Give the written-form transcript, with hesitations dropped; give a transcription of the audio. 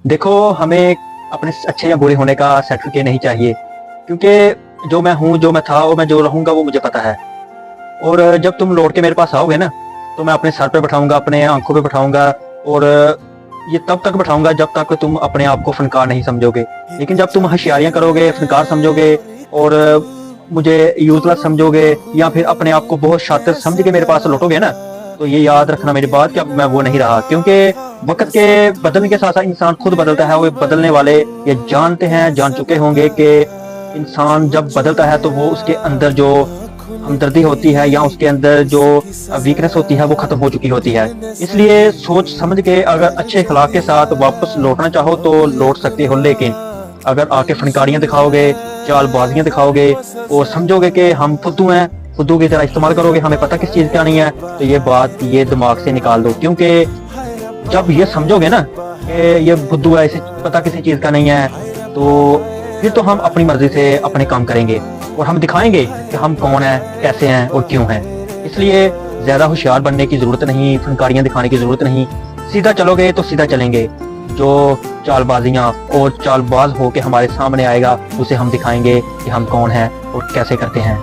देखो, हमें अपने अच्छे या बुरे होने का सर्टिफिकेट नहीं चाहिए, क्योंकि जो मैं हूँ, जो मैं था और मैं जो रहूँगा वो मुझे पता है। और जब तुम लौट के मेरे पास आओगे ना, तो मैं अपने सर पे बैठाऊंगा, अपने आंखों पे बैठाऊंगा, और ये तब तक बैठाऊंगा जब तक तुम अपने आप को फनकार नहीं समझोगे। लेकिन जब तुम होशियारियां करोगे, फनकार समझोगे, और मुझे यूजलेस समझोगे, या फिर अपने आप को बहुत शातिर समझ के मेरे पास लौटोगे ना, तो ये याद रखना मेरी बात कि अब मैं वो नहीं रहा। क्योंकि वक्त के बदलने के साथ साथ इंसान खुद बदलता है। वो बदलने वाले ये जानते हैं, जान चुके होंगे कि इंसान जब बदलता है तो वो उसके अंदर जो हमदर्दी होती है या उसके अंदर जो वीकनेस होती है वो खत्म हो चुकी होती है। इसलिए सोच समझ के अगर अच्छे अखलाक के साथ वापस लौटना चाहो तो लौट सकते हो, लेकिन अगर आके फनकारियां दिखाओगे, चालबाजियां दिखाओगे और समझोगे कि हम फुद्दू हैं, फुद्दू की तरह इस्तेमाल करोगे, हमें पता किस चीज़ का नहीं है, तो ये बात ये दिमाग से निकाल दो। क्योंकि जब ये समझोगे ना कि ये फुद्दू है, इसे पता किसी चीज़ का नहीं है, तो फिर तो हम अपनी मर्जी से अपने काम करेंगे और हम दिखाएंगे कि हम कौन हैं, कैसे हैं और क्यों हैं। इसलिए ज़्यादा होशियार बनने की ज़रूरत नहीं, फनकारियाँ दिखाने की ज़रूरत नहीं। सीधा चलोगे तो सीधा चलेंगे। जो चालबाजियाँ और चालबाज हो के हमारे सामने आएगा, उसे हम दिखाएंगे कि हम कौन हैं और कैसे करते हैं।